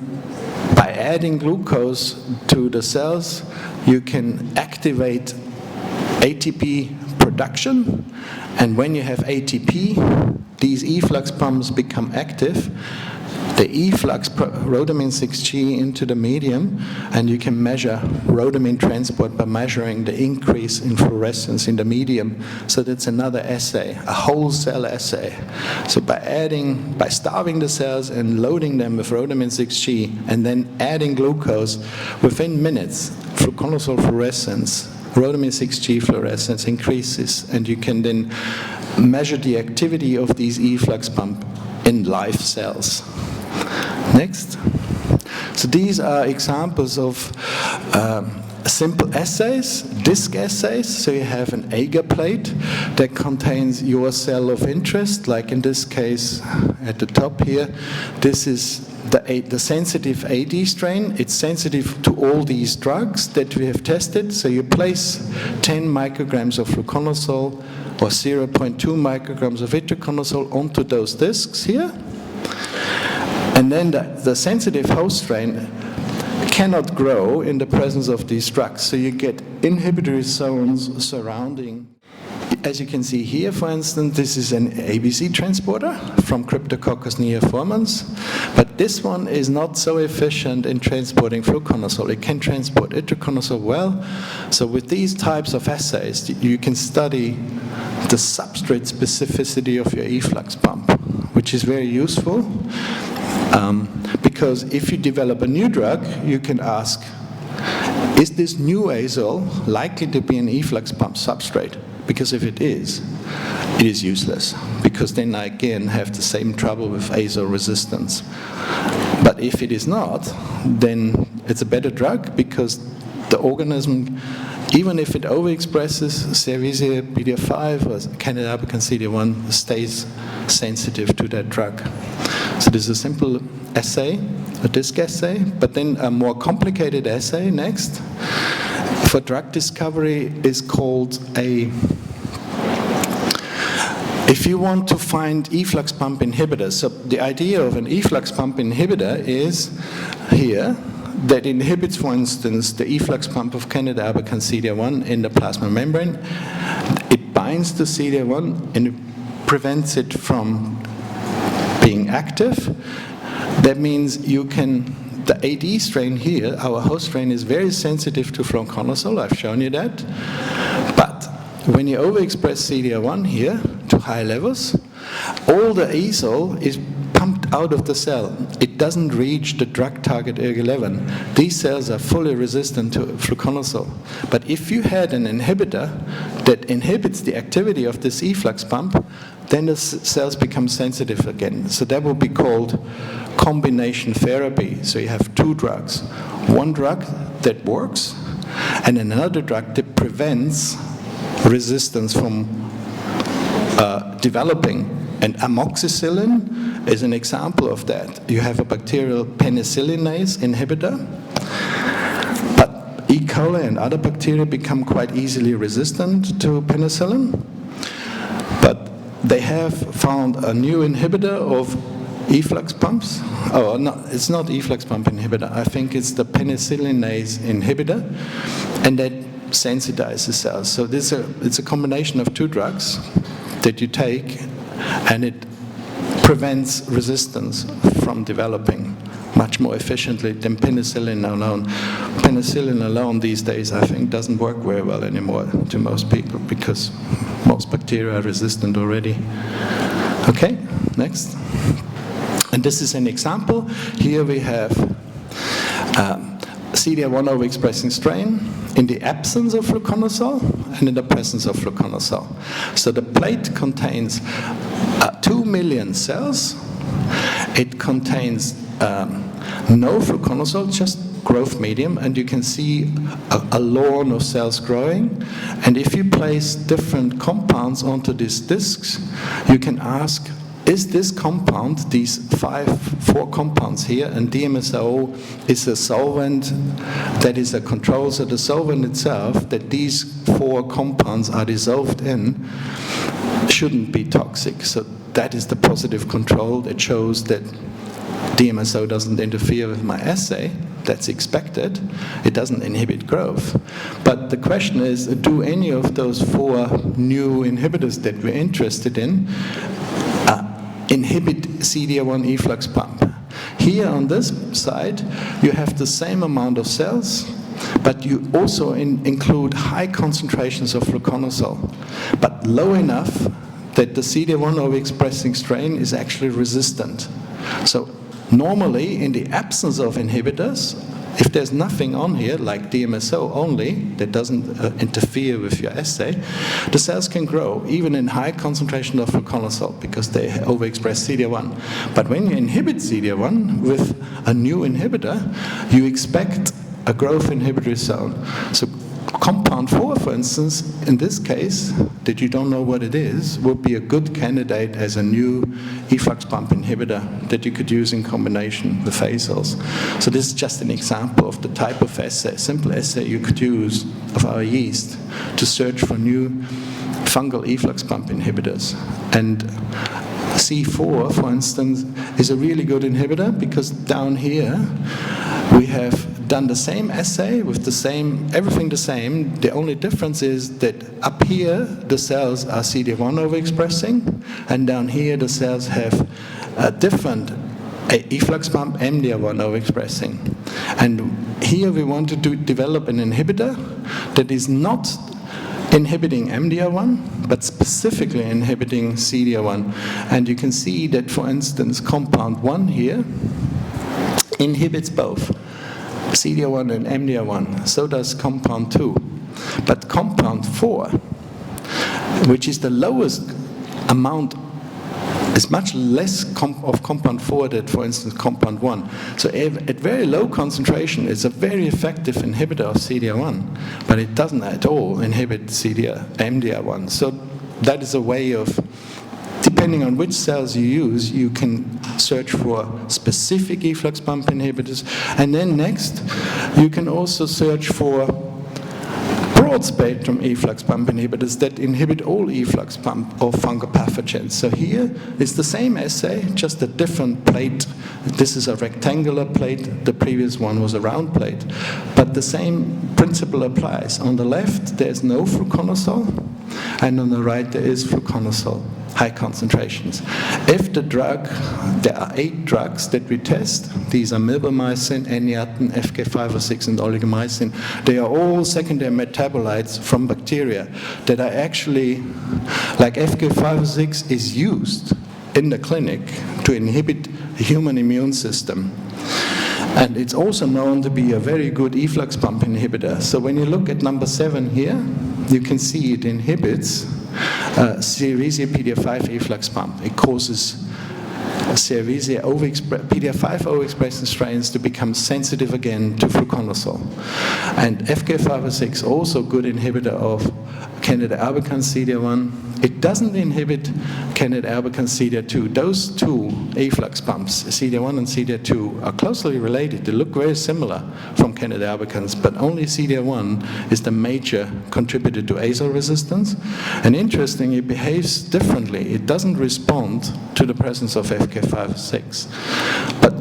by adding glucose to the cells, you can activate ATP production, and when you have ATP, these efflux pumps become active. The efflux rhodamine 6G into the medium, and you can measure rhodamine transport by measuring the increase in fluorescence in the medium. So that's another assay, a whole cell assay. So by starving the cells and loading them with rhodamine 6G and then adding glucose, within minutes, fluconazole fluorescence, rhodamine 6G fluorescence increases, and you can then measure the activity of these efflux pumps in live cells. Next. So these are examples of simple assays, disc assays. So you have an agar plate that contains your cell of interest, like in this case at the top here. This is the sensitive AD strain. It's sensitive to all these drugs that we have tested. So you place 10 micrograms of fluconazole or 0.2 micrograms of itraconazole onto those discs here. And then the sensitive host strain cannot grow in the presence of these drugs. So you get inhibitory zones surrounding. As you can see here, for instance, this is an ABC transporter from Cryptococcus neoformans. But this one is not so efficient in transporting fluconazole. It can transport itraconazole well. So with these types of assays, you can study the substrate specificity of your efflux pump, which is very useful. Because if you develop a new drug, you can ask, is this new azole likely to be an efflux pump substrate? Because if it is useless, because then I again have the same trouble with azole resistance. But if it is not, then it's a better drug, because the organism, even if it overexpresses cerevisiae PD5 or Candida albicans CD1, stays sensitive to that drug. So this is a simple assay, a disc assay, but then a more complicated assay next for drug discovery is called if you want to find efflux pump inhibitors. So the idea of an efflux pump inhibitor is here, that inhibits, for instance, the efflux pump of Candida albicans CD1 in the plasma membrane. It binds to CD1 and it prevents it from being active. That means the AD strain here, our host strain, is very sensitive to fluconazole. I've shown you that. But when you overexpress CD1 here to high levels, all the azole is pumped out of the cell. It doesn't reach the drug target ERG11. These cells are fully resistant to fluconazole. But if you had an inhibitor that inhibits the activity of this efflux pump, then the cells become sensitive again. So that will be called combination therapy. So you have two drugs. One drug that works, and another drug that prevents resistance from developing. And amoxicillin is an example of that. You have a bacterial penicillinase inhibitor, but E. coli and other bacteria become quite easily resistant to penicillin. But they have found a new inhibitor of efflux pumps. Oh, no, it's not efflux pump inhibitor. I think it's the penicillinase inhibitor, and that sensitizes cells. So it's a combination of two drugs that you take, and it prevents resistance from developing much more efficiently than penicillin alone. Penicillin alone these days, I think, doesn't work very well anymore to most people because most bacteria are resistant already. Okay, next. And this is an example. Here we have CDR1 overexpressing strain in the absence of fluconazole and in the presence of fluconazole. So the plate contains 2 million cells. It contains no fluconazole, just growth medium, and you can see a lawn of cells growing. And if you place different compounds onto these discs, you can ask, is this compound, these four compounds here, and DMSO is a solvent that is a control, so the solvent itself that these four compounds are dissolved in shouldn't be toxic. So that is the positive control that shows that DMSO doesn't interfere with my assay. That's expected. It doesn't inhibit growth. But the question is, do any of those four new inhibitors that we're interested in inhibit CDR1 efflux pump? Here on this side, you have the same amount of cells, but you also include high concentrations of fluconazole, but low enough that the CDR1 overexpressing strain is actually resistant. So normally, in the absence of inhibitors, if there's nothing on here, like DMSO only, that doesn't interfere with your assay, the cells can grow, even in high concentration of fluconazole, because they overexpress CDR1. But when you inhibit CDR1 with a new inhibitor, you expect a growth inhibitory zone. So compound 4, for instance, in this case, that you don't know what it is, would be a good candidate as a new efflux pump inhibitor that you could use in combination with phasals. So this is just an example of the type of assay, simple assay you could use of our yeast to search for new fungal efflux pump inhibitors. And C4, for instance, is a really good inhibitor because down here we have done the same assay with the same, everything the same. The only difference is that up here the cells are CD1 overexpressing, and down here the cells have a different efflux pump MDR1 overexpressing. And here we want to develop an inhibitor that is not inhibiting MDR1, but specifically inhibiting CDR1. And you can see that, for instance, compound 1 here inhibits both CDR1 and MDR1. So does compound 2. But compound 4, which is the lowest amount, is much less of compound 4 than, for instance, compound 1. So at very low concentration, it's a very effective inhibitor of CDR1, but it doesn't at all inhibit MDR1. So that is a way of, depending on which cells you use, you can search for specific efflux pump inhibitors. And then next, you can also search for broad-spectrum efflux pump inhibitors that inhibit all efflux pump or fungal pathogens. So here is the same assay, just a different plate. This is a rectangular plate, the previous one was a round plate. But the same principle applies. On the left, there's no fluconazole, and on the right, there is fluconazole, high concentrations. If the drug, there are 8 drugs that we test. These are milbemycin, eniatin, FK506, and oligomycin. They are all secondary metabolites from bacteria that are actually, like FK506 is used in the clinic to inhibit the human immune system. And it's also known to be a very good efflux pump inhibitor. So when you look at number 7 here, you can see it inhibits cerevisiae PD5 efflux pump. It causes cerevisiae PD5 overexpressing strains to become sensitive again to fluconazole. And FK506, also good inhibitor of Candida albicans CDR1. It doesn't inhibit Candida albicans CDR2. Those two efflux pumps, CDR1 and CDR2, are closely related. They look very similar from Candida albicans, but only CDR1 is the major contributor to azole resistance. And interestingly, it behaves differently. It doesn't respond to the presence of FK5/6. But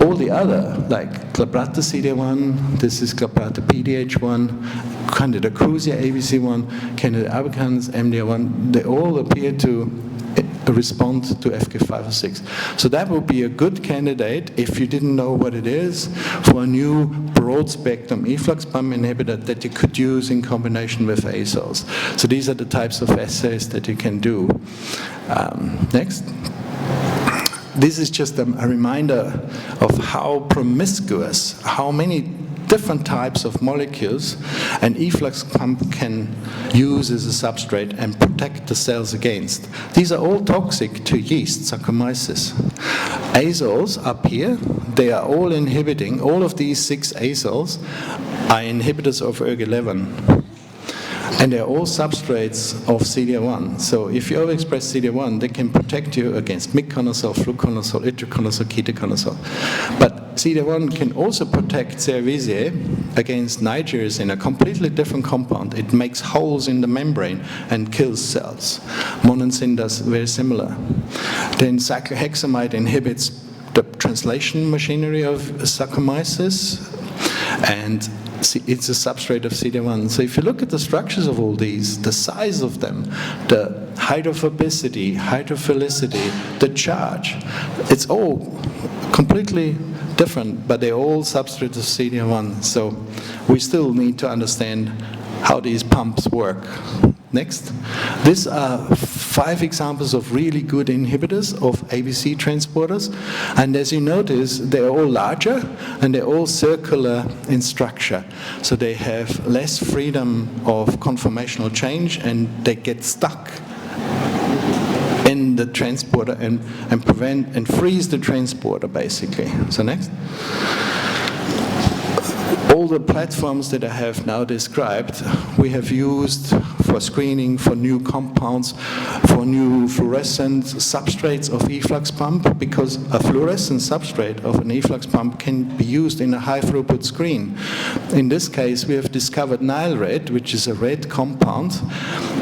all the other, like Glabrata CDR1, this is Glabrata PDH1, Candida krusei ABC1, Candida albicans MDR1, they all appear to respond to FK5/6. So that would be a good candidate, if you didn't know what it is, for a new broad-spectrum efflux pump inhibitor that you could use in combination with azoles. So these are the types of assays that you can do. Next. This is just a reminder of how promiscuous, how many different types of molecules an efflux pump can use as a substrate and protect the cells against. These are all toxic to yeast, Saccharomyces. Azoles up here, they are all inhibiting, all of these 6 azoles are inhibitors of ERG11. And they're all substrates of CDR1. So if you overexpress CDR1, they can protect you against miconosol, fluconazole, itraconazole, ketoconazole. But CDR1 can also protect cerevisiae against nitrates in a completely different compound. It makes holes in the membrane and kills cells. Monensin does very similar. Then cyclohexamide inhibits the translation machinery of Saccharomyces, and it's a substrate of CDR1. So if you look at the structures of all these, the size of them, the hydrophobicity, hydrophilicity, the charge, it's all completely different, but they're all substrates of CDR1. So we still need to understand how these pumps work. Next. These are 5 examples of really good inhibitors of ABC transporters. And as you notice, they're all larger and they're all circular in structure. So they have less freedom of conformational change and they get stuck in the transporter and prevent and freeze the transporter basically. So next. All the platforms that I have now described, we have used for screening, for new compounds, for new fluorescent substrates of efflux pump, because a fluorescent substrate of an efflux pump can be used in a high throughput screen. In this case, we have discovered Nile red, which is a red compound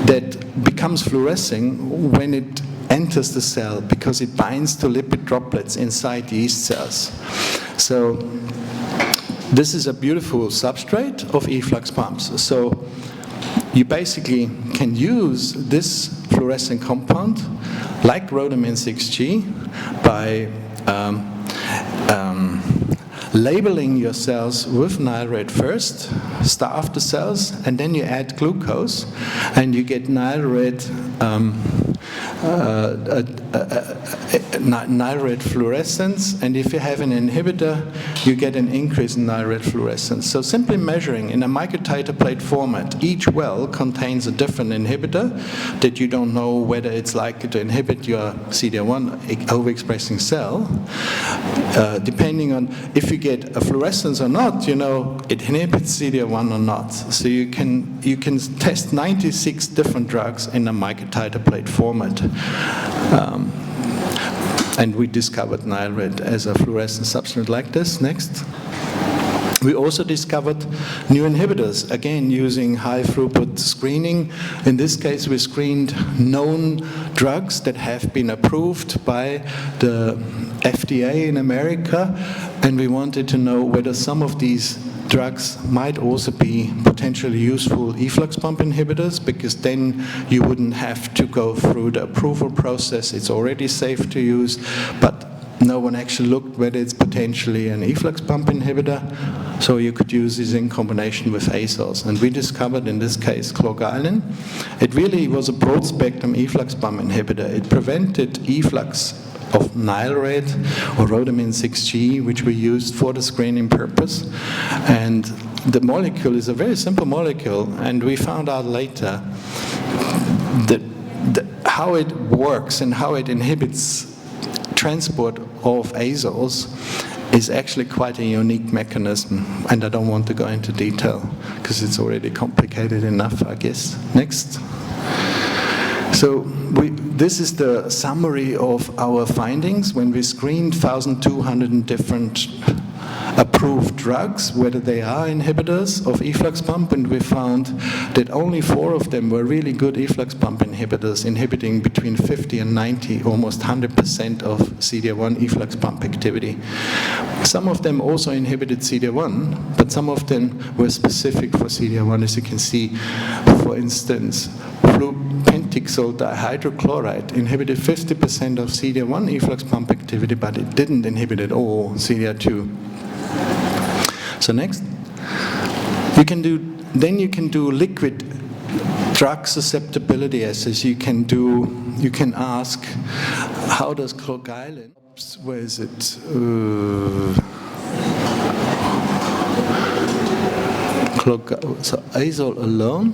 that becomes fluorescing when it enters the cell because it binds to lipid droplets inside yeast cells. So this is a beautiful substrate of efflux pumps. So you basically can use this fluorescent compound, like rhodamin 6G, by labeling your cells with Nile red first, starve the cells, and then you add glucose, and you get Nile red Nile red fluorescence, and if you have an inhibitor, you get an increase in Nile red fluorescence. So simply measuring in a microtiter plate format, each well contains a different inhibitor that you don't know whether it's likely to inhibit your CDR1 overexpressing cell. Depending on if you get a fluorescence or not, you know it inhibits CDR1 or not. So you can test 96 different drugs in a microtiter plate format. And we discovered Nile red as a fluorescent substrate like this. Next. We also discovered new inhibitors, again using high throughput screening. In this case, we screened known drugs that have been approved by the FDA in America, and we wanted to know whether some of these drugs might also be potentially useful efflux pump inhibitors, because then you wouldn't have to go through the approval process. It's already safe to use, but no one actually looked whether it's potentially an efflux pump inhibitor, so you could use this in combination with azoles. And we discovered in this case clorgalin. It really was a broad-spectrum efflux pump inhibitor. It prevented efflux of Nile red or rhodamin 6G, which we used for the screening purpose. And the molecule is a very simple molecule, and we found out later that how it works and how it inhibits transport of azoles is actually quite a unique mechanism, and I don't want to go into detail because it's already complicated enough, I guess. Next. So this is the summary of our findings when we screened 1,200 different approved drugs, whether they are inhibitors of efflux pump, and we found that only 4 of them were really good efflux pump inhibitors, inhibiting between 50 and 90, almost 100% of CDR1 efflux pump activity. Some of them also inhibited CDR1, but some of them were specific for CDR1, as you can see. For instance, pentixyl dihydrochloride inhibited 50% of CDR1 efflux pump activity, but it didn't inhibit at all CDR2. So next, you can do liquid drug susceptibility assays. You can ask, how does clogylin, where is it? So azole alone,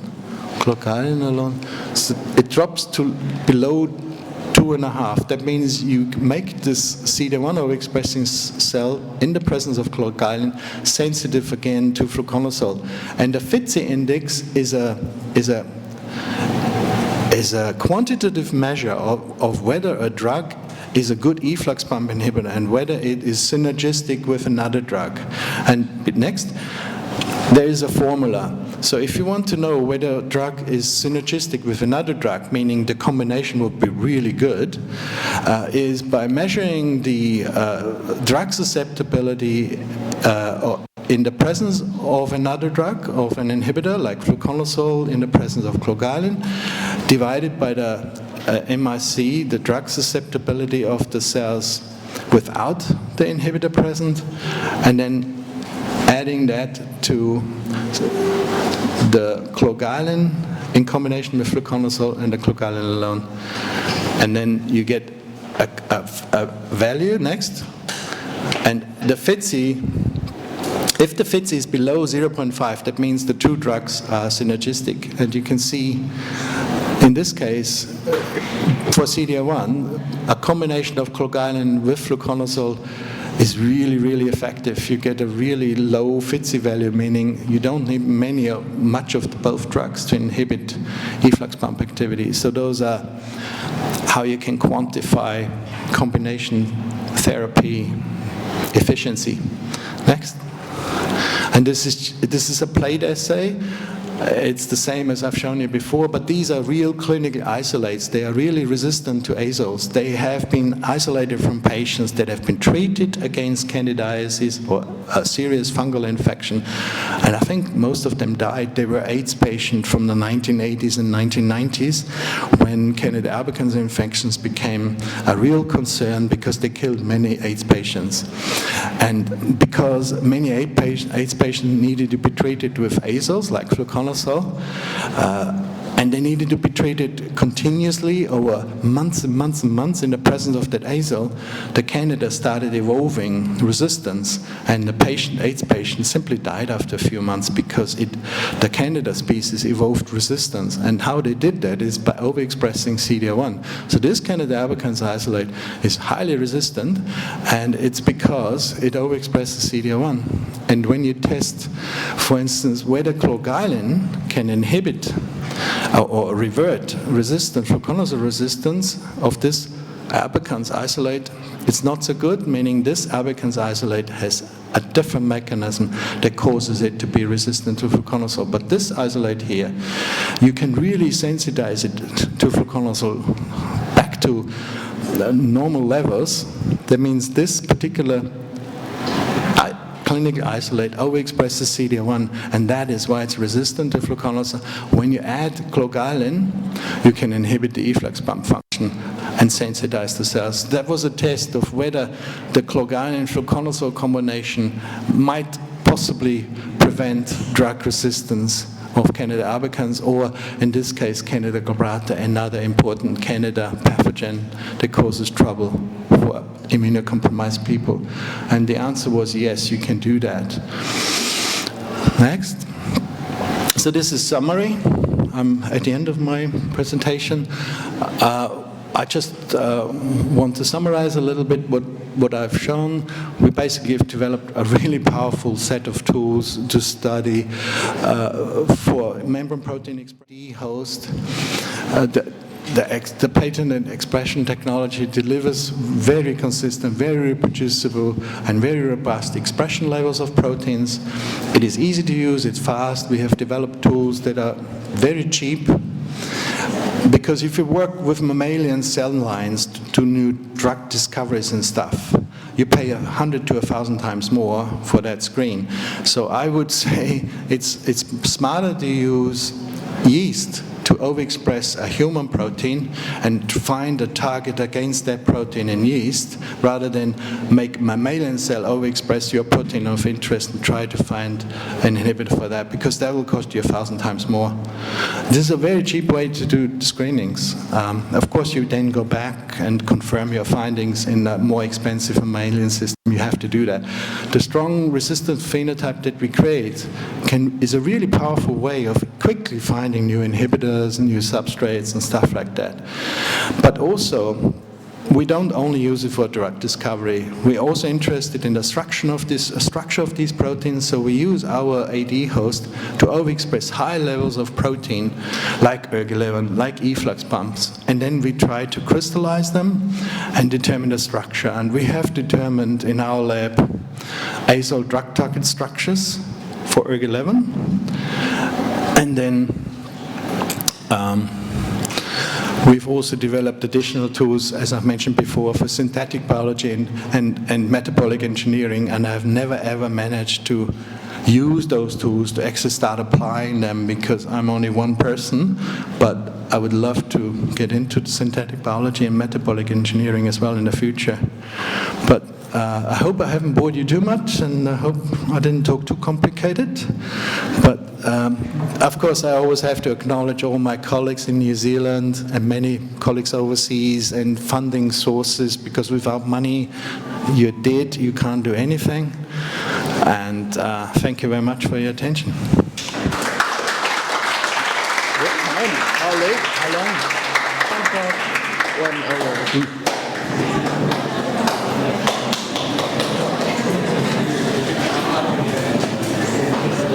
clogylin alone, so it drops to below 2.5. That means you make this CDR1 overexpressing cell in the presence of clogylin sensitive again to fluconazole. And the FITSI index is a quantitative measure of whether a drug is a good efflux pump inhibitor and whether it is synergistic with another drug. And next, there is a formula. So if you want to know whether a drug is synergistic with another drug, meaning the combination would be really good, is by measuring the drug susceptibility in the presence of another drug, of an inhibitor like fluconazole in the presence of clogylin, divided by the MIC, the drug susceptibility of the cells without the inhibitor present, and then adding that to the clogylin in combination with fluconazole and the clogylin alone. And then you get a value next. And the FITSI, if the FITSI is below 0.5, that means the 2 drugs are synergistic. And you can see, in this case, for CDR1, a combination of clogylin with fluconazole is really, really effective. You get a really low FITSI value, meaning you don't need much of both drugs to inhibit efflux pump activity. So those are how you can quantify combination therapy efficiency. Next. And this is a plate assay. It's the same as I've shown you before, but these are real clinical isolates. They are really resistant to azoles. They have been isolated from patients that have been treated against candidiasis or a serious fungal infection, and I think most of them died. They were AIDS patients from the 1980s and 1990s when Candida albicans infections became a real concern because they killed many AIDS patients. And because many AIDS patients needed to be treated with azoles like fluconazole, and they needed to be treated continuously over months and months and months in the presence of that azole, the Candida started evolving resistance, and the AIDS patient simply died after a few months because the Candida species evolved resistance. And how they did that is by overexpressing CDR1. So this Candida albicans isolate is highly resistant, and it's because it overexpresses CDR1. And when you test, for instance, whether clogylin can inhibit or revert resistance, fluconazole resistance of this albicans isolate, it's not so good, meaning this albicans isolate has a different mechanism that causes it to be resistant to fluconazole. But this isolate here, you can really sensitize it to fluconazole back to normal levels. That means this particular clinical isolate overexpresses CDR1, and that is why it's resistant to fluconazole. When you add clogylin, you can inhibit the efflux pump function and sensitize the cells. That was a test of whether the clogylin-fluconazole combination might possibly prevent drug resistance of Candida albicans, or in this case Candida glabrata, another important Candida pathogen that causes trouble for immunocompromised people. And the answer was yes, you can do that. Next. So this is summary. I'm at the end of my presentation. I just want to summarize a little bit what I've shown. We basically have developed a really powerful set of tools to study for membrane protein expression host. The patented expression technology delivers very consistent, very reproducible, and very robust expression levels of proteins. It is easy to use, it's fast. We have developed tools that are very cheap, because if you work with mammalian cell lines to new drug discoveries and stuff, you pay 100 to 1,000 times more for that screen. So I would say it's smarter to use yeast to overexpress a human protein and to find a target against that protein in yeast, rather than make mammalian cell overexpress your protein of interest and try to find an inhibitor for that, because that will cost you 1,000 times more. This is a very cheap way to do screenings. Of course, you then go back and confirm your findings in a more expensive mammalian system. You have to do that. The strong resistant phenotype that we create is a really powerful way of quickly finding new inhibitors and new substrates and stuff like that. But also, we don't only use it for drug discovery. We're also interested in the structure of these proteins, so we use our AD host to overexpress high levels of protein like ERG11, like efflux pumps, and then we try to crystallize them and determine the structure. And we have determined in our lab azole drug target structures for ERG11, and then we've also developed additional tools, as I've mentioned before, for synthetic biology and metabolic engineering, and I've never ever managed to use those tools to actually start applying them, because I'm only one person, but I would love to get into synthetic biology and metabolic engineering as well in the future. But I hope I haven't bored you too much, and I hope I didn't talk too complicated. But of course, I always have to acknowledge all my colleagues in New Zealand and many colleagues overseas and funding sources, because without money, you're dead, you can't do anything. And thank you very much for your attention. How late? How long? 1 hour.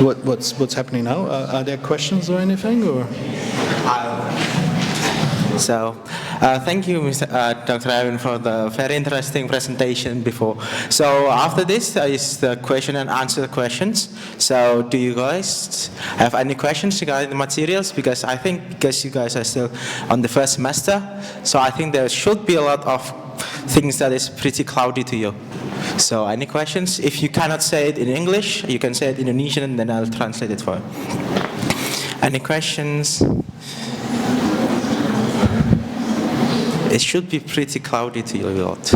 What's happening now? Are there questions or anything, or? Thank you, Dr. Erwin, for the very interesting presentation before. So after this is the question and answer questions. So do you guys have any questions regarding the materials? Because you guys are still on the first semester, so I think there should be a lot of things that is pretty cloudy to you. So any questions? If you cannot say it in English, you can say it in Indonesian, and then I'll translate it for you. Any questions? It should be pretty cloudy to you a lot.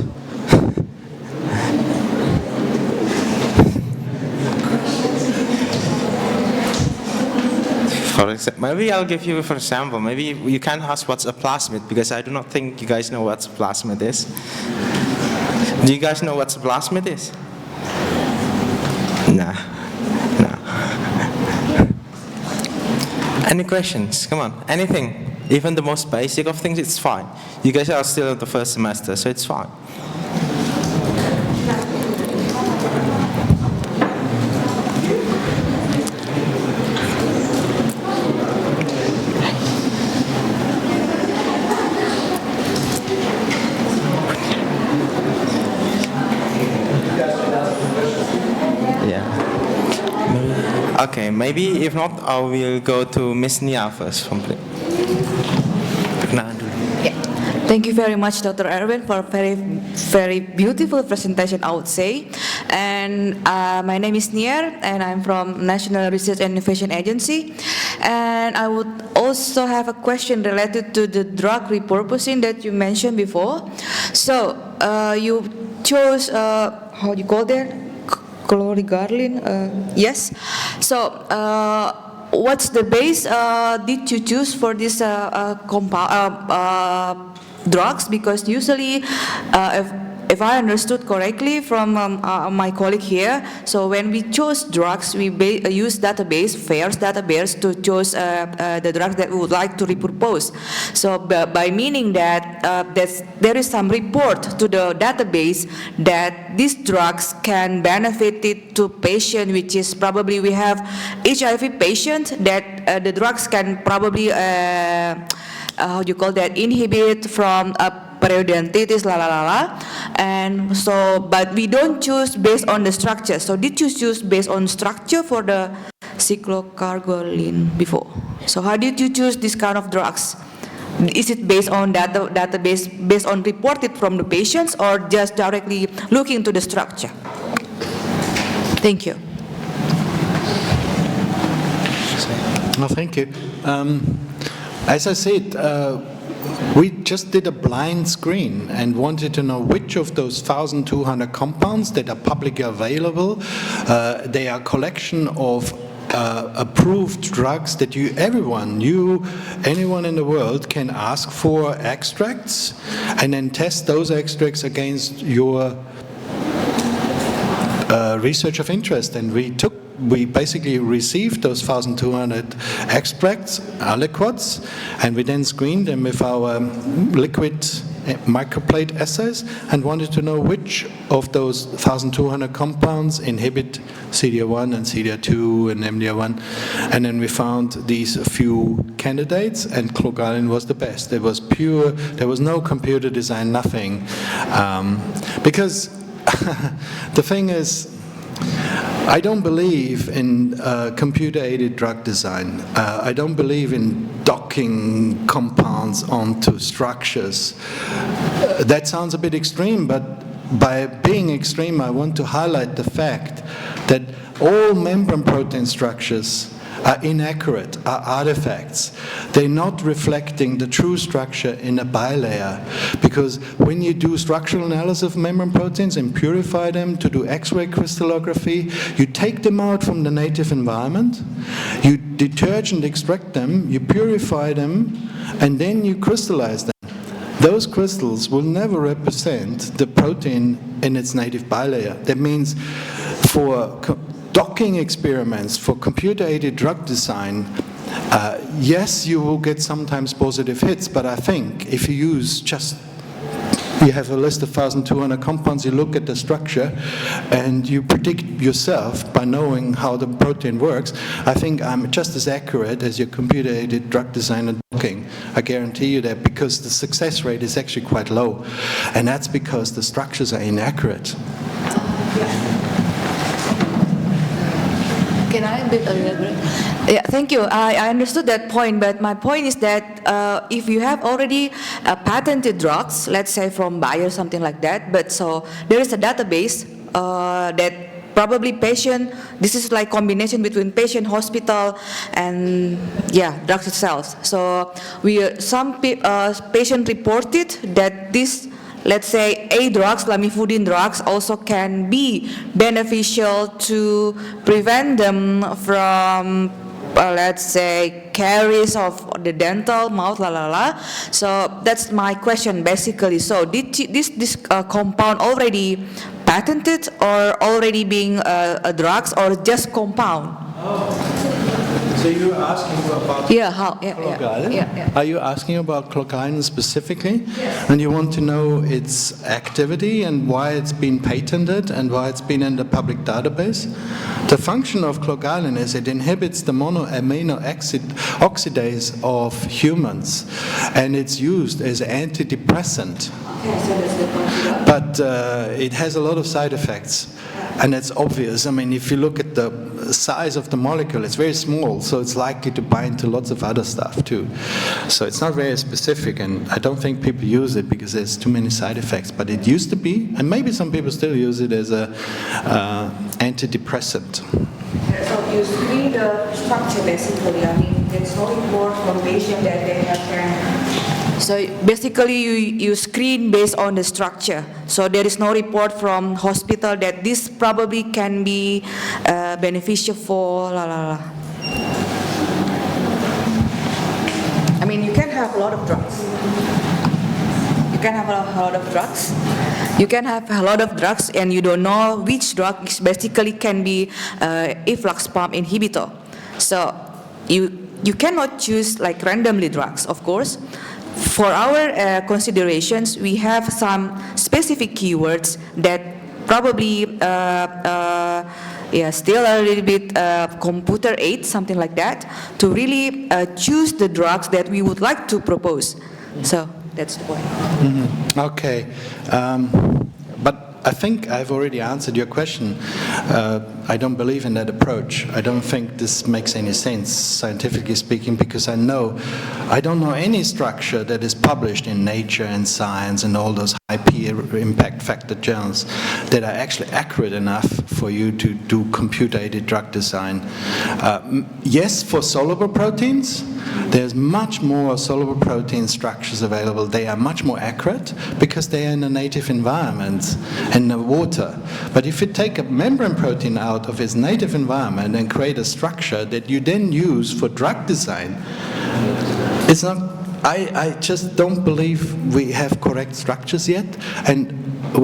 For example, maybe I'll give you for example. Maybe you can ask what's a plasmid, because I do not think you guys know what a plasmid is. Do you guys know what a plasmid is? No. Any questions? Come on, anything. Even the most basic of things, it's fine. You guys are still in the first semester, so it's fine. Okay, maybe if not, I will go to Miss Nia first. Thank you very much, Dr. Erwin, for a very, very beautiful presentation, I would say. And my name is Nier, and I'm from National Research and Innovation Agency. And I would also have a question related to the drug repurposing that you mentioned before. So you chose, how do you call that? Chlorogarlin? Yes. So what's the base did you choose for this drugs? Because usually if I understood correctly from my colleague here, so when we choose drugs, we use database, FAIRS database, to choose the drugs that we would like to repurpose. So by meaning that there is some report to the database that these drugs can benefit it to patient, which is probably we have HIV patient that the drugs can probably inhibit from periodontitis, and so, but we don't choose based on the structure. So did you choose based on structure for the cyclocargolline before? So how did you choose this kind of drugs? Is it based on database, based on reported from the patients, or just directly looking to the structure? Thank you. Well, thank you. As I said, we just did a blind screen and wanted to know which of those 1,200 compounds that are publicly available, they are a collection of approved drugs that anyone in the world can ask for extracts and then test those extracts against your research of interest. And we basically received those 1,200 extracts, aliquots, and we then screened them with our liquid microplate assays and wanted to know which of those 1,200 compounds inhibit CD1 and CD2 and MDR1. And then we found these few candidates, and clogallin was the best. It was pure, there was no computer design, nothing. Because the thing is, I don't believe in computer-aided drug design. I don't believe in docking compounds onto structures. That sounds a bit extreme, but by being extreme, I want to highlight the fact that all membrane protein structures are inaccurate, are artifacts. They're not reflecting the true structure in a bilayer. Because when you do structural analysis of membrane proteins and purify them to do X-ray crystallography, you take them out from the native environment, you detergent extract them, you purify them, and then you crystallize them. Those crystals will never represent the protein in its native bilayer. That means for docking experiments, for computer-aided drug design, yes, you will get sometimes positive hits, but I think if you use you have a list of 1,200 compounds, you look at the structure, and you predict yourself by knowing how the protein works, I think I'm just as accurate as your computer-aided drug design and docking. I guarantee you that, because the success rate is actually quite low, and that's because the structures are inaccurate. Can I elaborate? Yeah, thank you. I understood that point, but my point is that if you have already patented drugs, let's say from Bayer, something like that, but so there is a database that probably patient, this is like combination between patient, hospital, and drugs itself. So some patient reported that this, let's say, drugs, lamivudine drugs, also can be beneficial to prevent them from, let's say, caries of the dental, mouth, So that's my question, basically. So did this compound already patented, or already being drugs, or just compound? So you're asking about clogallin? Yeah. Are you asking about clogallin specifically? Yes. And you want to know its activity and why it's been patented and why it's been in the public database? The function of clogallin is it inhibits the monoamino oxidase of humans, and it's used as an antidepressant. Okay, so that's the point. But it has a lot of side effects. And it's obvious. I mean, if you look at the size of the molecule, it's very small, so it's likely to bind to lots of other stuff too. So it's not very specific, and I don't think people use it because there's too many side effects. But it used to be, and maybe some people still use it as a antidepressant. So you screen the structure, basically. I mean, there's no report from patient that they have So basically, you screen based on the structure. So there is no report from hospital that this probably can be beneficial for I mean, you can have a lot of drugs. You can have a lot of drugs. You can have a lot of drugs and you don't know which drug is basically can be efflux pump inhibitor. So you cannot choose like randomly drugs, of course. For our considerations, we have some specific keywords that probably still a little bit computer aid, something like that, to really choose the drugs that we would like to propose. So that's the point. Mm-hmm. Okay. But I think I've already answered your question. I don't believe in that approach. I don't think this makes any sense, scientifically speaking, because I don't know any structure that is published in Nature and Science and all those high peer impact factor journals that are actually accurate enough for you to do computer-aided drug design. Yes, for soluble proteins, there's much more soluble protein structures available. They are much more accurate because they are in a native environment, in the water. But if you take a membrane protein out of its native environment and create a structure that you then use for drug design, it's not. I just don't believe we have correct structures yet, and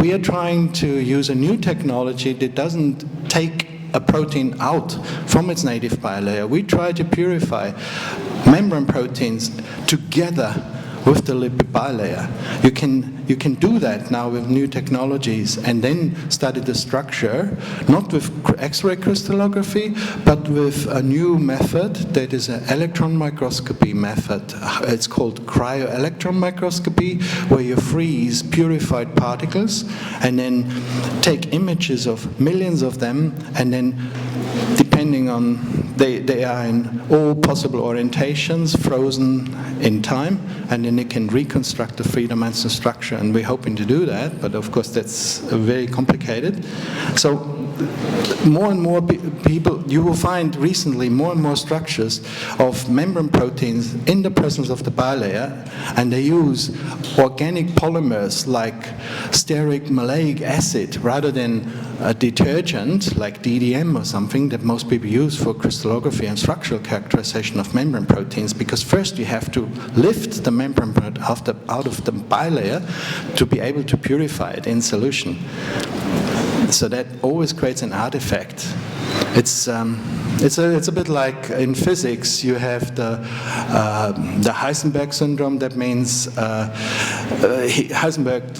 we are trying to use a new technology that doesn't take a protein out from its native bilayer. We try to purify membrane proteins together with the lipid bilayer. You can do that now with new technologies and then study the structure, not with X-ray crystallography, but with a new method that is an electron microscopy method. It's called cryo-electron microscopy, where you freeze purified particles and then take images of millions of them, and then depending on, they are in all possible orientations, frozen in time, and then they can reconstruct the three-dimensional structure, and we're hoping to do that, but of course that's very complicated. So more and more people, you will find recently more and more structures of membrane proteins in the presence of the bilayer, and they use organic polymers like stearic maleic acid rather than a detergent like DDM or something that most people use for crystallography and structural characterization of membrane proteins, because first you have to lift the membrane out of the bilayer to be able to purify it in solution. So that always creates an artifact. It's a bit like in physics. You have the Heisenberg syndrome. That means Heisenberg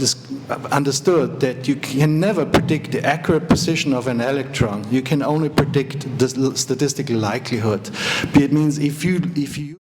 understood that you can never predict the accurate position of an electron. You can only predict the statistical likelihood. It means if you